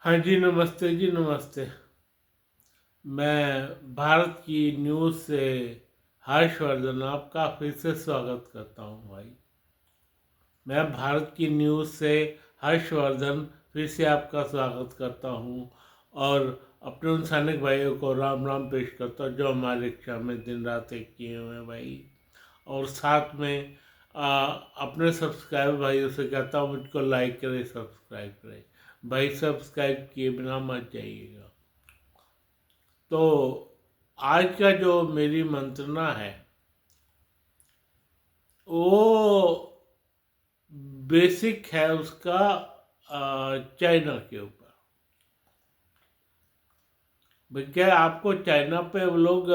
हाँ जी, नमस्ते जी, नमस्ते। मैं भारत की न्यूज़ से हर्षवर्धन आपका फिर से स्वागत करता हूँ भाई। मैं भारत की न्यूज़ से हर्षवर्धन फिर से आपका स्वागत करता हूँ और अपने उन सैनिक भाइयों को राम राम पेश करता हूँ जो हमारी रक्षा में दिन रात एक किए हुए हैं भाई। और साथ में अपने सब्सक्राइबर भाइयों से कहता हूँ मुझको लाइक करें, सब्सक्राइब करें भाई। सब्सक्राइब किए बिना मत जाइएगा। तो आज का जो मेरी मंत्रणा है वो बेसिक है उसका चाइना के ऊपर। भैया आपको चाइना पे वो लोग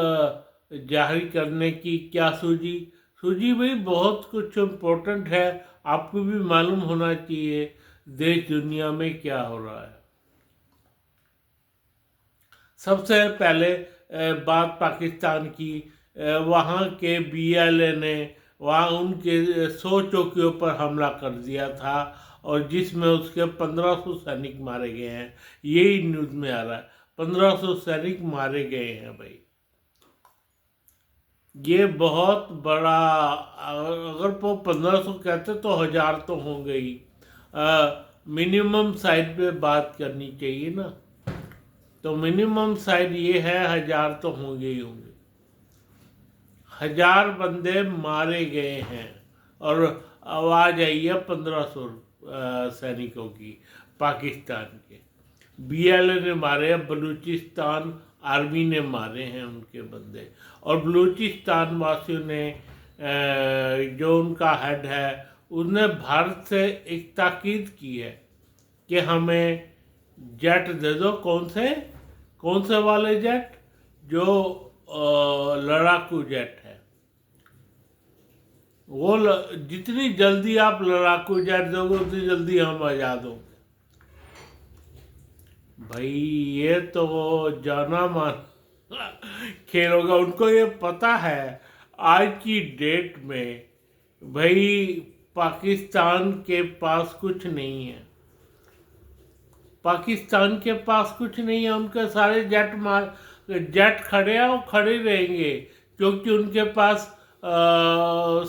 जाहिर करने की क्या सूझी सूझी भाई, बहुत कुछ इम्पोर्टेंट है। आपको भी मालूम होना चाहिए देश दुनिया में क्या हो रहा है। सबसे पहले बात पाकिस्तान की। वहाँ के बीएलए ने वहाँ उनके 100 चौकियों पर हमला कर दिया था और जिसमें उसके 1500 सैनिक मारे गए हैं। यही न्यूज़ में आ रहा है, 1500 सैनिक मारे गए हैं भाई। ये बहुत बड़ा, अगर वो 1500 कहते तो 1000 तो होंगे ही। मिनिमम साइड पे बात करनी चाहिए ना, तो मिनिमम साइड ये है 1000 तो होंगे ही होंगे। 1000 बंदे मारे गए हैं और आवाज आई है 1500 सैनिकों की पाकिस्तान के। बीएलए ने मारे हैं, बलूचिस्तान आर्मी ने मारे हैं उनके बंदे। और बलूचिस्तान वासियों ने जो उनका हेड है उसने भारत से एक ताकीद की है कि हमें जेट दे दो। कौन से वाले जेट? जो लड़ाकू जेट है। जितनी जल्दी आप लड़ाकू जेट दोगे उतनी जल्दी हम आज़ाद होंगे भाई। ये तो जाना मान खेल होगा। उनको ये पता है आज की डेट में भाई पाकिस्तान के पास कुछ नहीं है। पाकिस्तान के पास कुछ नहीं है। उनके सारे जेट खड़े हैं और खड़े रहेंगे क्योंकि उनके पास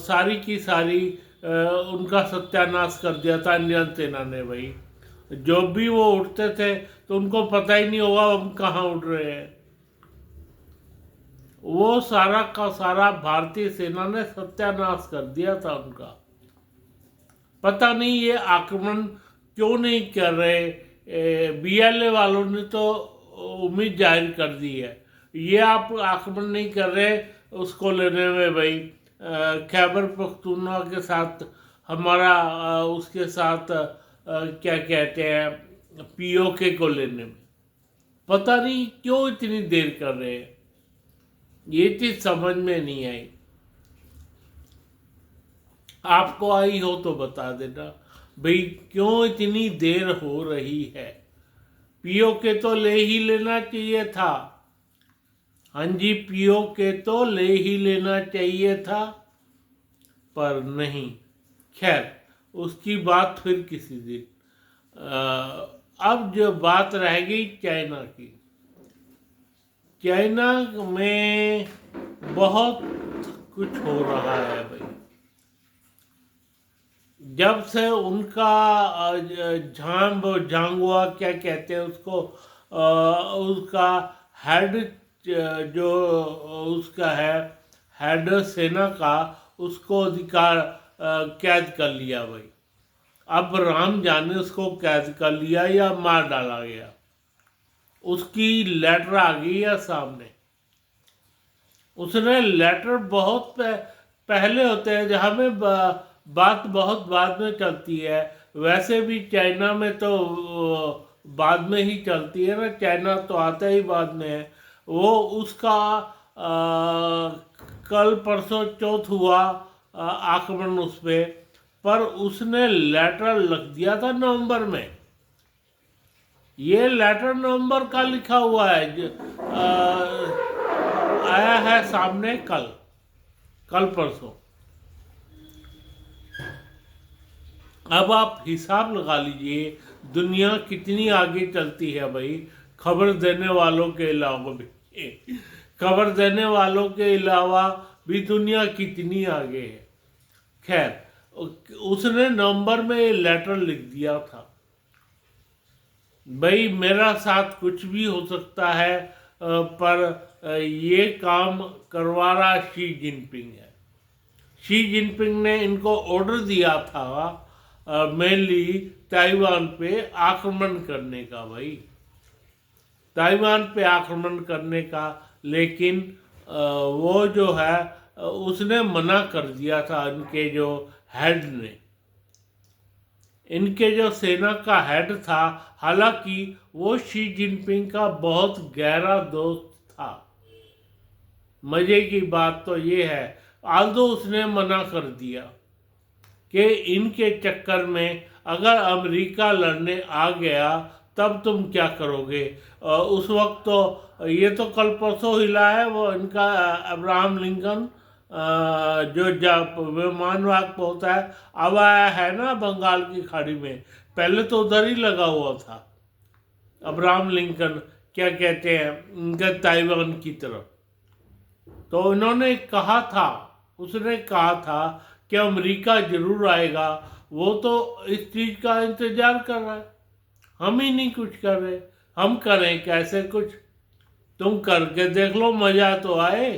सारी की सारी उनका सत्यानाश कर दिया था इंडियन सेना ने भाई। जो भी वो उड़ते थे तो उनको पता ही नहीं होगा हम कहाँ उड़ रहे हैं। वो सारा का सारा भारतीय सेना ने सत्यानाश कर दिया था उनका। पता नहीं ये आक्रमण क्यों नहीं कर रहे। बीएलए वालों ने तो उम्मीद जाहिर कर दी है। ये आप आक्रमण नहीं कर रहे उसको लेने में भाई। खैबर पख्तूनख्वा के साथ हमारा उसके साथ क्या कहते हैं पीओके को लेने में पता नहीं क्यों इतनी देर कर रहे हैं। ये चीज समझ में नहीं आई। आपको आई हो तो बता देना भाई क्यों इतनी देर हो रही है। पीओके तो ले ही लेना चाहिए था। हाँ जी, पीओके तो ले ही लेना चाहिए था पर नहीं। खैर उसकी बात फिर किसी दिन। अब जो बात रह गई चाइना की। चाइना में बहुत कुछ हो रहा है भाई। जब से उनका झांगुआ क्या कहते हैं उसको, उसका हेड जो उसका है हेड सेना का, उसको अधिकार कैद कर लिया भाई। अब राम जाने उसको कैद कर लिया या मार डाला गया। उसकी लेटर आ गई है सामने। उसने लेटर बहुत पहले होते हैं जहाँ में बात बहुत बाद में चलती है। वैसे भी चाइना में तो बाद में ही चलती है ना। चाइना तो आता ही बाद में है। वो उसका कल परसों चौथ हुआ आक्रमण उस पर उसने लेटर लिख दिया था नवंबर में। ये लेटर नवंबर का लिखा हुआ है आया है सामने कल परसों। अब आप हिसाब लगा लीजिए दुनिया कितनी आगे चलती है भाई, खबर देने वालों के अलावा भी। खबर देने वालों के अलावा भी दुनिया कितनी आगे है। खैर, उसने नवंबर में ये लेटर लिख दिया था, भाई मेरा साथ कुछ भी हो सकता है, पर ये काम करवा रहा शी जिनपिंग है। शी जिनपिंग ने इनको ऑर्डर दिया था मेनली ताइवान पे आक्रमण करने का भाई, ताइवान पे आक्रमण करने का। लेकिन वो जो है उसने मना कर दिया था, इनके जो हेड ने, इनके जो सेना का हेड था, हालांकि वो शी जिनपिंग का बहुत गहरा दोस्त था। मजे की बात तो ये है, आल्दो उसने मना कर दिया कि इनके चक्कर में अगर अमेरिका लड़ने आ गया तब तुम क्या करोगे। उस वक्त तो ये तो कल परसों हिला है, वो इनका अब्राहम लिंकन जो जब विमानवाग होता है अब आया है ना बंगाल की खाड़ी में, पहले तो उधर ही लगा हुआ था अब्राहम लिंकन, क्या कहते हैं इनका, ताइवान की तरफ। तो इन्होंने कहा था, उसने कहा था कि अमेरिका जरूर आएगा, वो तो इस चीज का इंतजार कर रहा है, हम ही नहीं कुछ कर रहे, हम करें कैसे कुछ, तुम करके देख लो, मजा तो आए।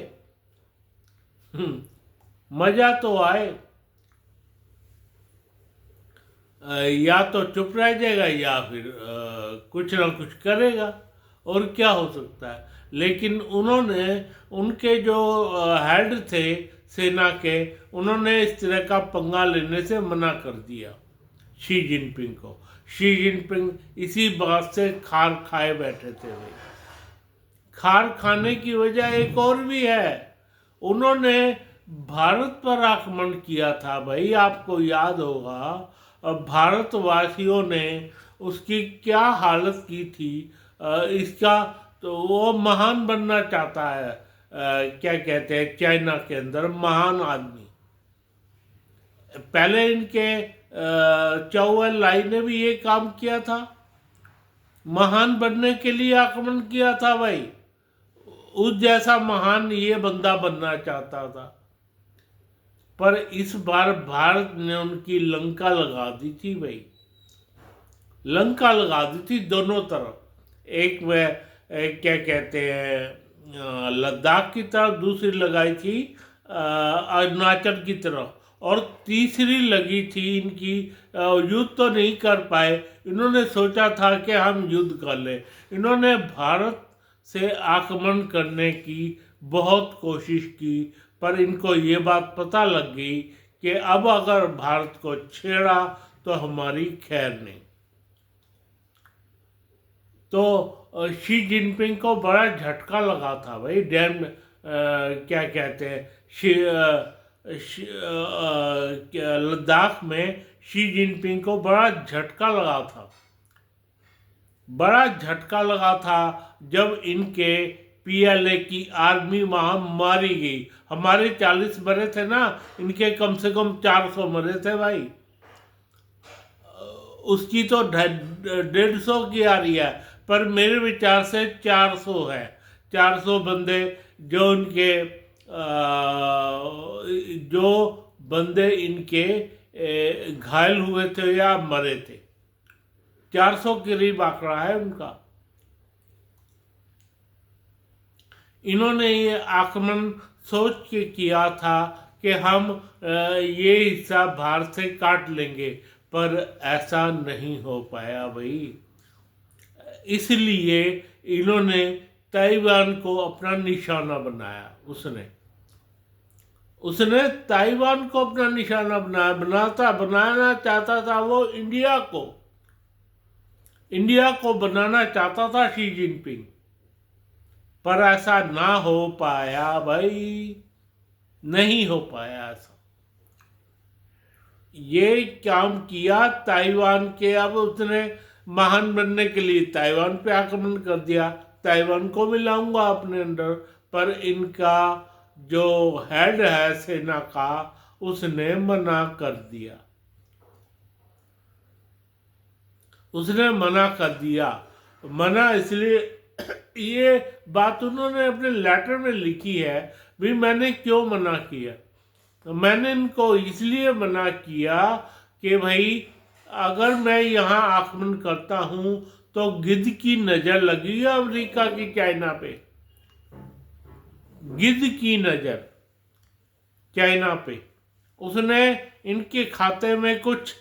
मजा तो आए। या तो चुप रह जाएगा या फिर कुछ ना कुछ करेगा, और क्या हो सकता है। लेकिन उन्होंने, उनके जो हेड थे सेना के, उन्होंने इस तरह का पंगा लेने से मना कर दिया शी जिनपिंग को। शी जिनपिंग इसी बात से खार खाए बैठे थे भाई। खार खाने की वजह एक और भी है, उन्होंने भारत पर आक्रमण किया था भाई, आपको याद होगा। अब भारतवासियों ने उसकी क्या हालत की थी, इसका तो वो महान बनना चाहता है, क्या कहते हैं चाइना के अंदर महान आदमी। पहले इनके चौ लाई ने भी ये काम किया था, महान बनने के लिए आक्रमण किया था भाई, उस जैसा महान ये बंदा बनना चाहता था। पर इस बार भारत ने उनकी लंका लगा दी थी भाई, लंका लगा दी थी दोनों तरफ। एक वह क्या कहते हैं लद्दाख की तरफ, दूसरी लगाई थी अरुणाचल की तरफ, और तीसरी लगी थी इनकी, युद्ध तो नहीं कर पाए, इन्होंने सोचा था कि हम युद्ध कर लें। इन्होंने भारत से आक्रमण करने की बहुत कोशिश की, पर इनको ये बात पता लग गई कि अब अगर भारत को छेड़ा तो हमारी खैर नहीं। तो शी जिनपिंग को बड़ा झटका लगा था भाई, क्या कहते हैं लद्दाख में शी जिनपिंग को बड़ा झटका लगा था, बड़ा झटका लगा था जब इनके पीएलए की आर्मी वहां मारी गई। हमारे 40 मरे थे ना, इनके कम से कम 400 मरे थे भाई, उसकी तो 150 की आ रही है, पर मेरे विचार से 400 है। 400 बंदे जो उनके जो बंदे इनके घायल हुए थे या मरे थे, 400 के करीब आंकड़ा है उनका। इन्होंने ये आक्रमण सोच के किया था कि हम ये हिस्सा भारत से काट लेंगे, पर ऐसा नहीं हो पाया भाई। इसलिए इन्होंने ताइवान को अपना निशाना बनाया। उसने ताइवान को अपना निशाना बनाना चाहता था वो इंडिया को बनाना चाहता था शी जिनपिंग, पर ऐसा ना हो पाया भाई, नहीं हो पाया ऐसा। ये काम किया ताइवान के, अब उसने महान बनने के लिए ताइवान पे आक्रमण कर दिया, ताइवान को भी लाऊंगा अपने अंडर, पर इनका जो हेड है सेना का उसने मना कर दिया। उसने मना कर दिया। मना इसलिए ये बात उन्होंने अपने लेटर में लिखी है भी मैंने क्यों मना किया। तो मैंने इनको इसलिए मना किया कि भाई अगर मैं यहाँ आक्रमण करता हूँ तो गिद्ध की नज़र लगी है अमेरिका की चाइना पे, गिद्ध की नज़र चाइना पे। उसने इनके खाते में कुछ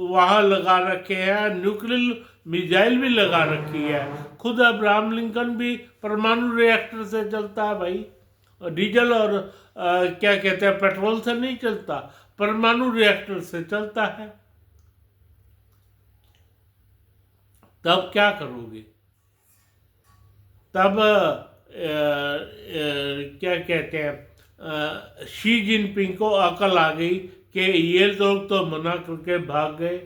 वहाँ लगा रखे हैं, न्यूक्लियर मिसाइल भी लगा रखी है। खुद अब्राहम लिंकन भी परमाणु रिएक्टर से चलता है भाई, डीजल और क्या कहते हैं पेट्रोल से नहीं चलता, परमाणु रिएक्टर से चलता है। तब क्या करोगे? तब क्या कहते हैं शी जिनपिंग को अकल आ गई कि ये लोग तो मना करके भाग गए।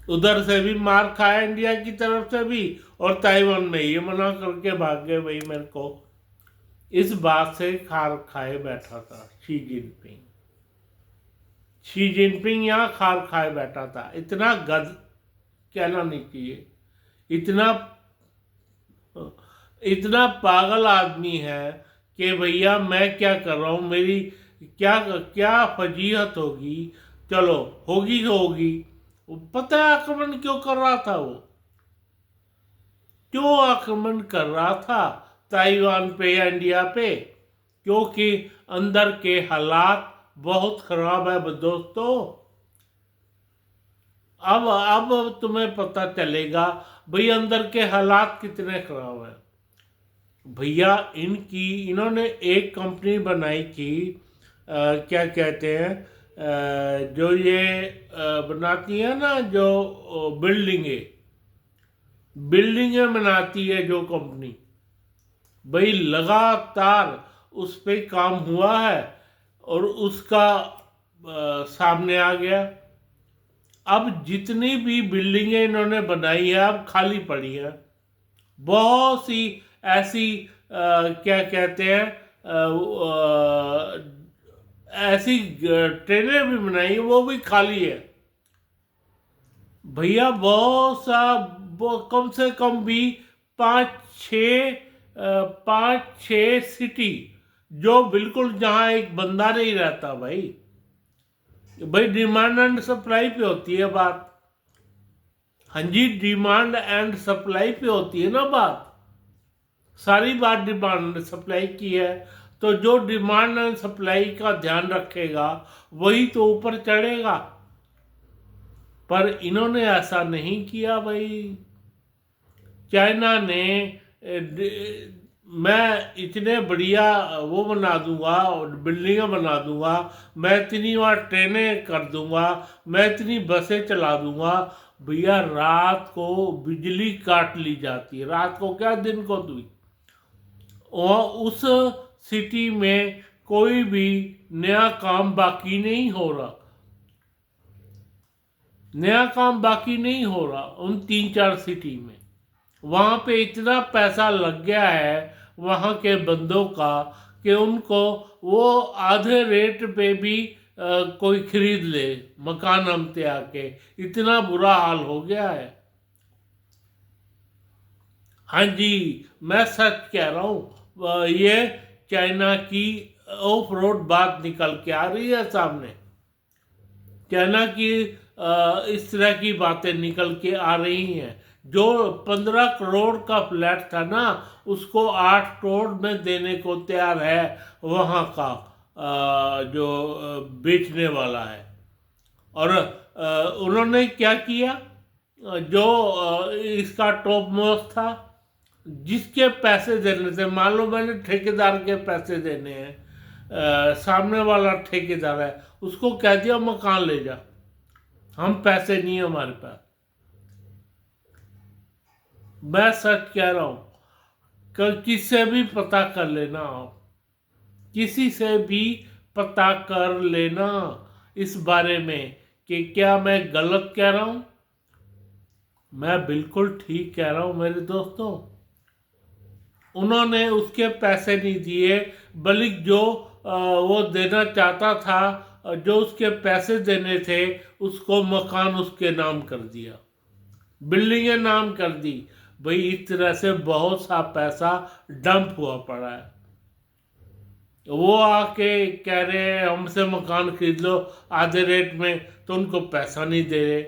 उधर से भी मार खाया इंडिया की तरफ से भी, और ताइवान में ये मना करके भाग गए भाई मेरे को। इस बात से खार खाए बैठा था शी जिनपिंग। शी जिनपिंग यहाँ खार खाए बैठा था। इतना गध कहना नहीं चाहिए, इतना पागल आदमी है कि भैया मैं क्या कर रहा हूँ, मेरी क्या क्या फजीहत होगी, चलो होगी तो होगी। पता है आक्रमण क्यों कर रहा था वो? क्यों आक्रमण कर रहा था ताइवान पे या इंडिया पे? क्योंकि अंदर के हालात बहुत खराब है दोस्तों। अब तुम्हें पता चलेगा भाई अंदर के हालात कितने खराब हैं। भैया इन्होंने एक कंपनी बनाई थी, क्या कहते हैं, जो ये बनाती है ना, जो बिल्डिंगें बनाती है जो कंपनी, भाई लगातार उस पर काम हुआ है और उसका सामने आ गया। अब जितनी भी बिल्डिंगें इन्होंने बनाई है अब खाली पड़ी है। बहुत सी ऐसी क्या कहते हैं ऐसी ट्रेनें भी बनाई, वो भी खाली है भैया। बहुत सा कम से कम भी 5-6 सिटी जो बिल्कुल जहाँ एक बंदा नहीं रहता भाई। डिमांड एंड सप्लाई पे होती है बात। हाँ जी, डिमांड एंड सप्लाई पे होती है ना बात। सारी बात डिमांड एंड सप्लाई की है। तो जो डिमांड एंड सप्लाई का ध्यान रखेगा वही तो ऊपर चढ़ेगा। पर इन्होंने ऐसा नहीं किया भाई। चाइना ने मैं इतने बढ़िया वो बना दूंगा, बिल्डिंगें बना दूंगा, मैं इतनी बार ट्रेनें कर दूंगा, मैं इतनी बसें चला दूंगा। भैया रात को बिजली काट ली जाती है, रात को क्या दिन को भी। और उस सिटी में कोई भी नया काम बाकी नहीं हो रहा, नया काम बाकी नहीं हो रहा उन 3-4 सिटी में। वहाँ पे इतना पैसा लग गया है वहाँ के बंदों का कि उनको वो आधे रेट पे भी कोई खरीद ले मकान हमते आके, इतना बुरा हाल हो गया है। हाँ जी, मैं सच कह रहा हूँ, ये चाइना की ऑफ रोड बात निकल के आ रही है सामने। चाइना की इस तरह की बातें निकल के आ रही हैं। जो 15 करोड़ का फ्लैट था ना, उसको 8 करोड़ में देने को तैयार है वहाँ का जो बेचने वाला है। और उन्होंने क्या किया, जो इसका टॉप मोस्ट था, जिसके पैसे देने थे, मान लो मैंने ठेकेदार के पैसे देने हैं, सामने वाला ठेकेदार है, उसको कह दिया मकान ले जा, हम पैसे नहीं है हमारे पास। मैं सच कह रहा हूं, किससे भी पता कर लेना, आप किसी से भी पता कर लेना इस बारे में कि क्या मैं गलत कह रहा हूं। मैं बिल्कुल ठीक कह रहा हूं मेरे दोस्तों। उन्होंने उसके पैसे नहीं दिए, बल्कि जो वो देना चाहता था जो उसके पैसे देने थे उसको मकान उसके नाम कर दिया, बिल्डिंगें नाम कर दी। भाई इस तरह से बहुत सा पैसा डंप हुआ पड़ा है। वो आके कह रहे हैं हमसे मकान खरीद लो आधे रेट में, तो उनको पैसा नहीं दे रहे।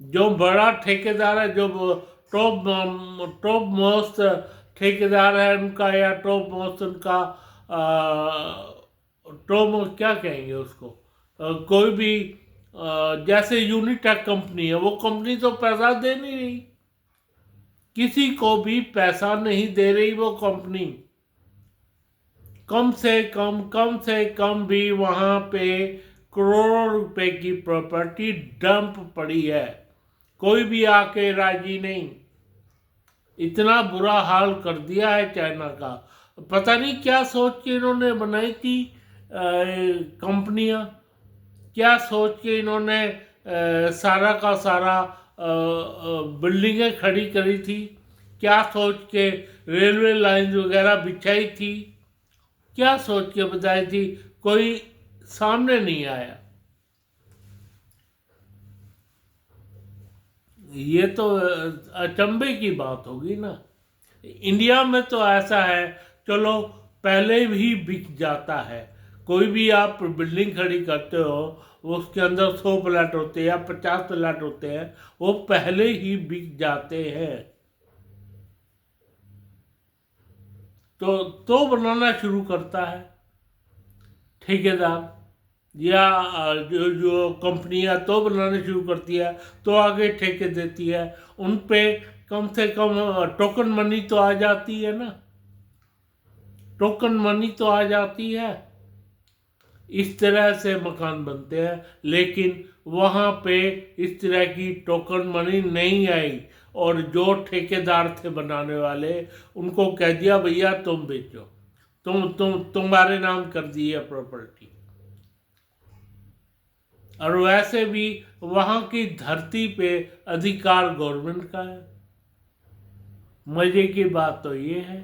जो बड़ा ठेकेदार है, जो टॉप मोस्ट ठेकेदार है उनका, या टॉप मोस्ट उनका टॉप क्या कहेंगे उसको, कोई भी जैसे यूनिटेक कंपनी है, वो कंपनी तो पैसा दे नहीं रही, किसी को भी पैसा नहीं दे रही वो कंपनी। कम से कम भी वहां पे करोड़ों रुपए की प्रॉपर्टी डंप पड़ी है, कोई भी आके राजी नहीं। इतना बुरा हाल कर दिया है चाइना का। पता नहीं क्या सोच के इन्होंने बनाई थी कंपनियां, क्या सोच के इन्होंने सारा का सारा बिल्डिंगें खड़ी करी थी, क्या सोच के रेलवे लाइन वगैरह बिछाई थी, क्या सोच के बताई थी, कोई सामने नहीं आया। ये तो अचंभे की बात होगी ना। इंडिया में तो ऐसा है, चलो पहले भी बिक जाता है। कोई भी आप बिल्डिंग खड़ी करते हो, उसके अंदर 100 फ्लैट होते हैं या 50 फ्लैट होते हैं, वो पहले ही बिक जाते हैं। तो बनाना शुरू करता है ठेकेदार, या जो कंपनियां तो बनाने शुरू करती है, तो आगे ठेके देती है। उन पे कम से कम टोकन मनी तो आ जाती है ना, टोकन मनी तो आ जाती है। इस तरह से मकान बनते हैं, लेकिन वहाँ पे इस तरह की टोकन मनी नहीं आई, और जो ठेकेदार थे बनाने वाले, उनको कह दिया भैया तुम बेचो, तुम्हारे नाम कर दी है प्रॉपर्टी। और वैसे भी वहाँ की धरती पे अधिकार गवर्नमेंट का है। मजे की बात तो ये है,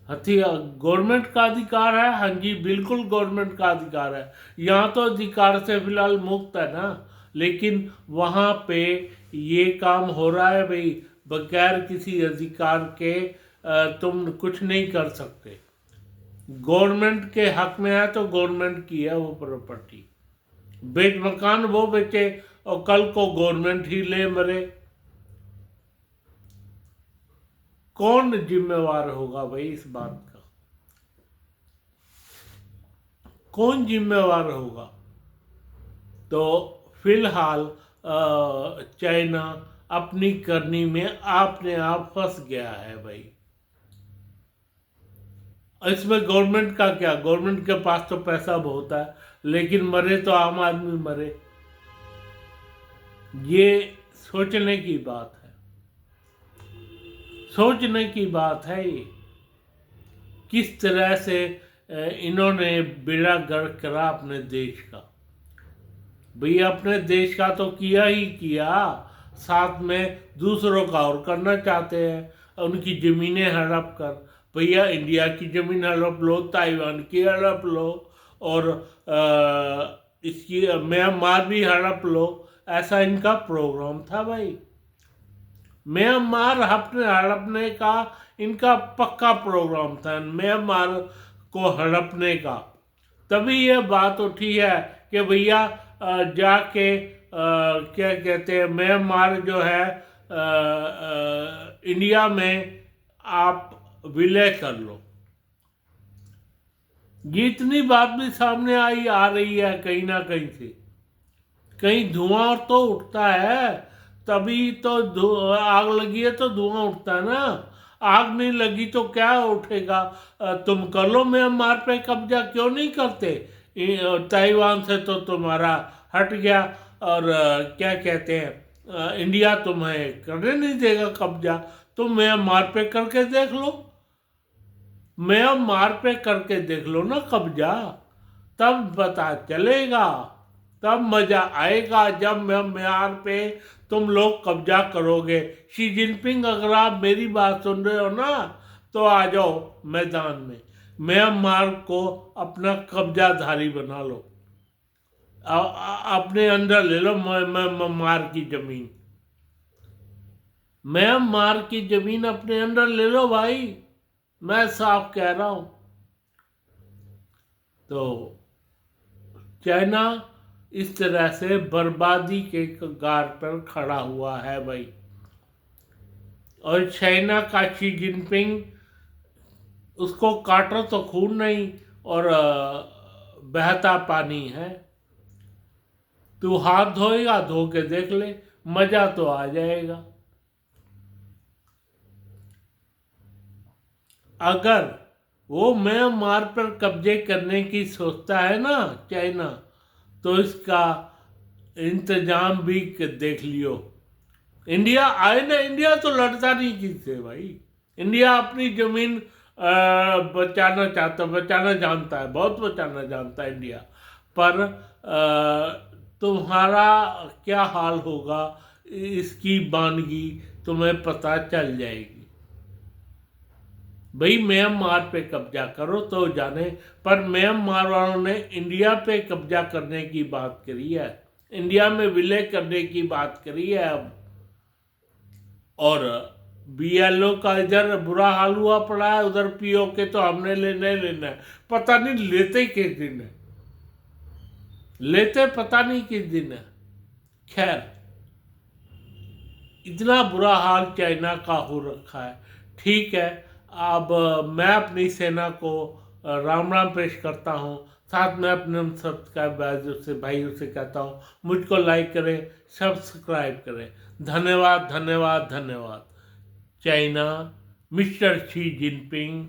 गवर्नमेंट का अधिकार है। हाँ जी, बिल्कुल गवर्नमेंट का अधिकार है। यहाँ तो अधिकार से फिलहाल मुक्त है ना, लेकिन वहाँ पे ये काम हो रहा है भाई, बगैर किसी अधिकार के तुम कुछ नहीं कर सकते। गवर्नमेंट के हक में है तो गवर्नमेंट की है वो प्रॉपर्टी। मकान वो बेचे और कल को गवर्नमेंट ही ले मरे, कौन जिम्मेवार होगा भाई इस बात का? कौन जिम्मेवार होगा? तो फिलहाल चाइना अपनी करनी में अपने आप फंस गया है भाई। इसमें गवर्नमेंट का क्या, गवर्नमेंट के पास तो पैसा बहुत है, लेकिन मरे तो आम आदमी मरे। ये सोचने की बात है, सोचने की बात है ये, किस तरह से इन्होंने बेड़ा गर्क करा अपने देश का। भैया अपने देश का तो किया ही किया, साथ में दूसरों का और करना चाहते हैं। उनकी ज़मीनें हड़प कर, भैया इंडिया की ज़मीन हड़प लो, ताइवान की हड़प लो, और इसकी म्यांमार भी हड़प लो। ऐसा इनका प्रोग्राम था भाई। म्यांमार हड़पने का इनका पक्का प्रोग्राम था, म्यांमार को हड़पने का। तभी ये बात उठी है कि भैया जाके क्या कहते हैं, म्यांमार जो है इंडिया में आप विलय कर लो। ये इतनी बात भी सामने आ रही है कहीं ना कहीं से, कहीं धुआं तो उठता है, तभी तो आग लगी है तो धुआं उठता है ना। आग नहीं लगी तो क्या उठेगा? तुम कर लो म्यांमार पे कब्जा, क्यों नहीं करते? ताइवान से तो तुम्हारा हट गया, और क्या कहते हैं, इंडिया तुम्हें करने नहीं देगा कब्जा। तुम म्यांमार पे करके देख लो, म्यांमार पे करके देख लो ना कब्जा, तब पता चलेगा, तब मजा आएगा जब म्यांमार पे तुम लोग कब्जा करोगे। शी जिनपिंग, अगर आप मेरी बात सुन रहे हो ना, तो आ जाओ मैदान में, म्यांमार को अपना कब्जाधारी बना लो। अपने अंदर ले लो म्यांमार की जमीन, म्यांमार की जमीन अपने अंदर ले लो भाई, मैं साफ कह रहा हूं। तो चाइना इस तरह से बर्बादी के कगार पर खड़ा हुआ है भाई। और चाइना का शी जिनपिंग, उसको काटो तो खून नहीं और बहता पानी है। तू हाथ धोएगा, धो के देख ले, मजा तो आ जाएगा। अगर वो म्यांमार पर कब्जे करने की सोचता है ना चाइना, तो इसका इंतजाम भी देख लियो। इंडिया आए ना, इंडिया तो लड़ता नहीं किससे भाई। इंडिया अपनी जमीन बचाना चाहता, बचाना जानता है, बहुत बचाना जानता है इंडिया। पर तुम्हारा क्या हाल होगा इसकी वानगी तुम्हें पता चल जाएगी। भाई म्यांमार पे कब्जा करो तो जाने, पर म्यांमार वालों ने इंडिया पे कब्जा करने की बात करी है, इंडिया में विलय करने की बात करी है अब। और बीएलओ का इधर बुरा हाल हुआ पड़ा है, उधर पीओ के तो हमने लेना है, पता नहीं लेते किस दिन है, लेते पता नहीं किस दिन है। खैर, इतना बुरा हाल चाइना का हो रखा है। ठीक है, अब मैं अपनी सेना को राम राम पेश करता हूँ। साथ में अपने सब्सक्राइबर्स से भाइयों से कहता हूँ, मुझको लाइक करें, सब्सक्राइब करें। धन्यवाद धन्यवाद धन्यवाद। चाइना, मिस्टर शी जिनपिंग,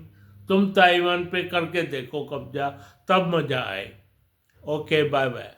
तुम ताइवान पे करके देखो कब्जा, तब मजा आए। Okay, bye bye.